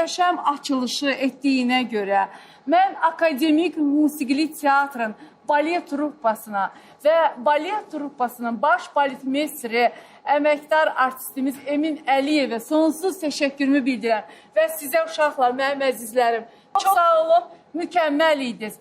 möhtəşəm açılışı etdiyinə görə mən Akademik Musiqili Teatrın balet truppasına və balet truppasının baş baletmeysteri, əməkdar artistimiz Emin Əliyevə sonsuz təşəkkürümü bildirəm. Və sizə uşaqlar, mənim əzizlərim, çox sağ olun, mükəmməl idiniz.